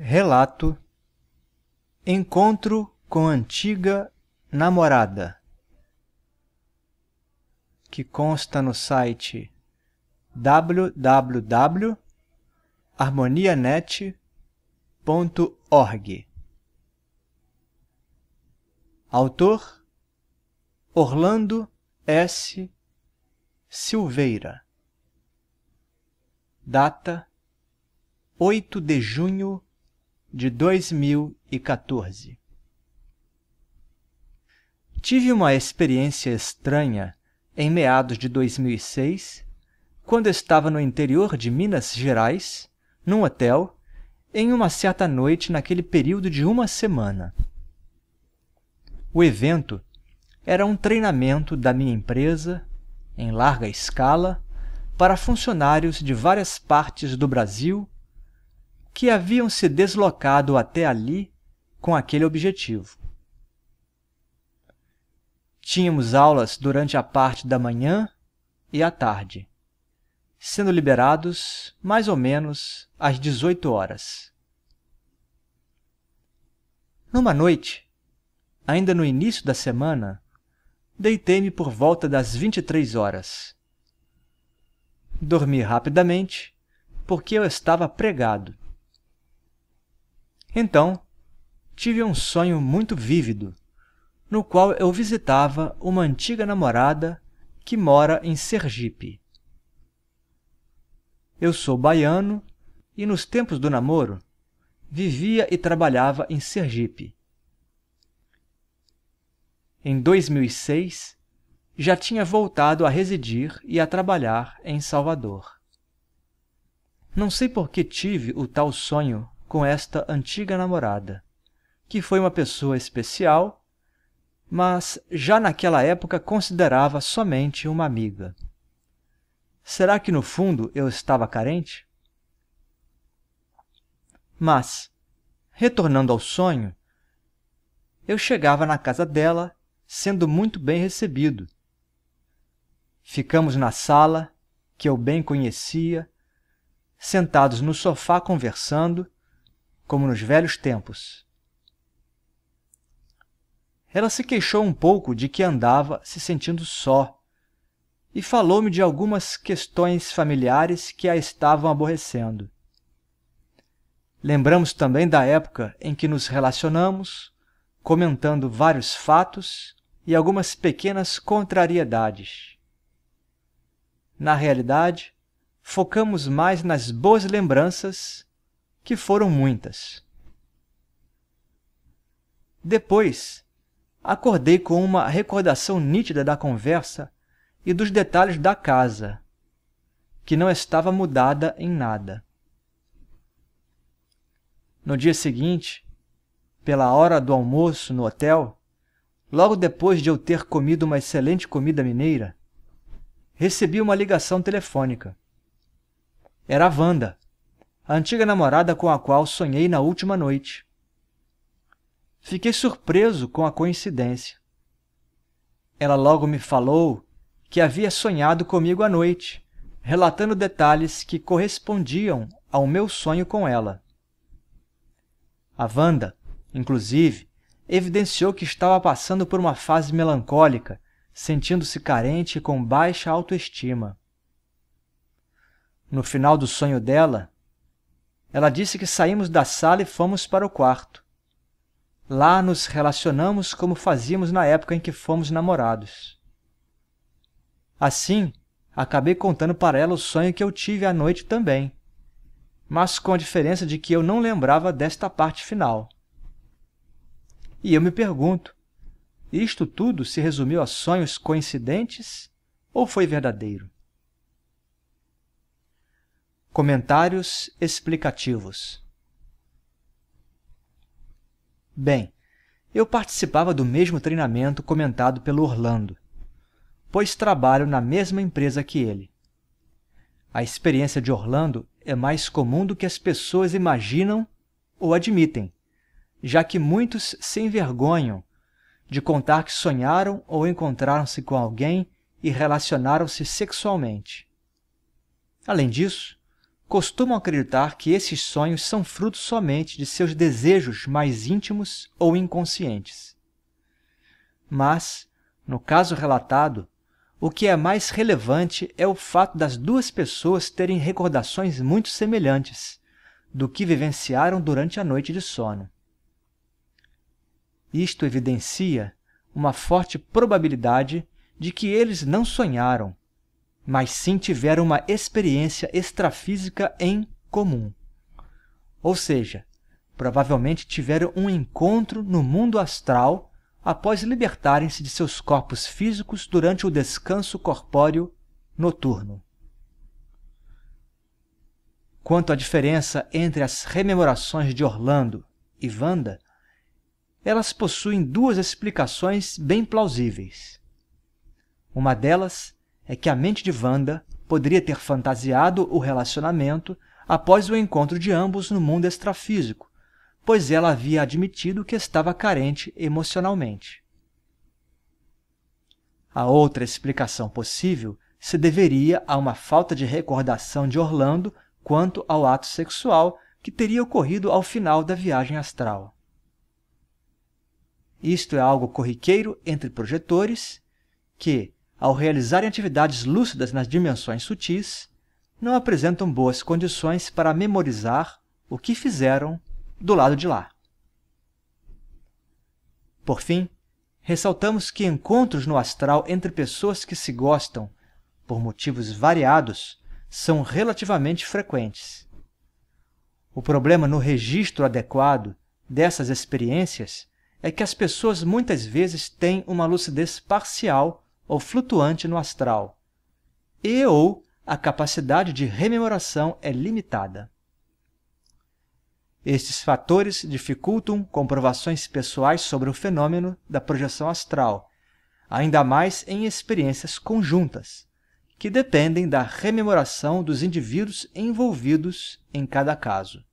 Relato: encontro com antiga namorada, que consta no site www.harmonianet.org. Autor: Orlando S. Silveira. Data: 8 de junho de 2014. Tive uma experiência estranha em meados de 2006, quando estava no interior de Minas Gerais, num hotel, em uma certa noite naquele período de uma semana. O evento era um treinamento da minha empresa, em larga escala, para funcionários de várias partes do Brasil que haviam se deslocado até ali com aquele objetivo. Tínhamos aulas durante a parte da manhã e à tarde, sendo liberados mais ou menos às 18 horas. Numa noite, ainda no início da semana, deitei-me por volta das 23 horas. Dormi rapidamente, porque eu estava pregado. Então, tive um sonho muito vívido, no qual eu visitava uma antiga namorada que mora em Sergipe. Eu sou baiano e, nos tempos do namoro, vivia e trabalhava em Sergipe. Em 2006, já tinha voltado a residir e a trabalhar em Salvador. Não sei por que tive o tal sonho com esta antiga namorada, que foi uma pessoa especial, mas já naquela época considerava somente uma amiga. Será que no fundo eu estava carente? Mas, retornando ao sonho, eu chegava na casa dela sendo muito bem recebido. Ficamos na sala, que eu bem conhecia, sentados no sofá conversando, como nos velhos tempos. Ela se queixou um pouco de que andava se sentindo só e falou-me de algumas questões familiares que a estavam aborrecendo. Lembramos também da época em que nos relacionamos, comentando vários fatos e algumas pequenas contrariedades. Na realidade, focamos mais nas boas lembranças, que foram muitas. Depois, acordei com uma recordação nítida da conversa e dos detalhes da casa, que não estava mudada em nada. No dia seguinte, pela hora do almoço no hotel, logo depois de eu ter comido uma excelente comida mineira, recebi uma ligação telefônica. Era a Wanda, a antiga namorada com a qual sonhei na última noite. Fiquei surpreso com a coincidência. Ela logo me falou que havia sonhado comigo à noite, relatando detalhes que correspondiam ao meu sonho com ela. A Wanda, inclusive, evidenciou que estava passando por uma fase melancólica, sentindo-se carente e com baixa autoestima. No final do sonho dela, ela disse que saímos da sala e fomos para o quarto. Lá nos relacionamos como fazíamos na época em que fomos namorados. Assim, acabei contando para ela o sonho que eu tive à noite também, mas com a diferença de que eu não lembrava desta parte final. E eu me pergunto, isto tudo se resumiu a sonhos coincidentes ou foi verdadeiro? Comentários explicativos. Bem, eu participava do mesmo treinamento comentado pelo Orlando, pois trabalho na mesma empresa que ele. A experiência de Orlando é mais comum do que as pessoas imaginam ou admitem, já que muitos se envergonham de contar que sonharam ou encontraram-se com alguém e relacionaram-se sexualmente. Além disso, costumam acreditar que esses sonhos são frutos somente de seus desejos mais íntimos ou inconscientes. Mas, no caso relatado, o que é mais relevante é o fato das duas pessoas terem recordações muito semelhantes do que vivenciaram durante a noite de sono. Isto evidencia uma forte probabilidade de que eles não sonharam, mas sim tiveram uma experiência extrafísica em comum. Ou seja, provavelmente tiveram um encontro no mundo astral após libertarem-se de seus corpos físicos durante o descanso corpóreo noturno. Quanto à diferença entre as rememorações de Orlando e Wanda, elas possuem duas explicações bem plausíveis. Uma delas é que a mente de Wanda poderia ter fantasiado o relacionamento após o encontro de ambos no mundo extrafísico, pois ela havia admitido que estava carente emocionalmente. A outra explicação possível se deveria a uma falta de recordação de Orlando quanto ao ato sexual que teria ocorrido ao final da viagem astral. Isto é algo corriqueiro entre projetores que, ao realizarem atividades lúcidas nas dimensões sutis, não apresentam boas condições para memorizar o que fizeram do lado de lá. Por fim, ressaltamos que encontros no astral entre pessoas que se gostam, por motivos variados, são relativamente frequentes. O problema no registro adequado dessas experiências é que as pessoas muitas vezes têm uma lucidez parcial ou flutuante no astral, ou a capacidade de rememoração é limitada. Estes fatores dificultam comprovações pessoais sobre o fenômeno da projeção astral, ainda mais em experiências conjuntas, que dependem da rememoração dos indivíduos envolvidos em cada caso.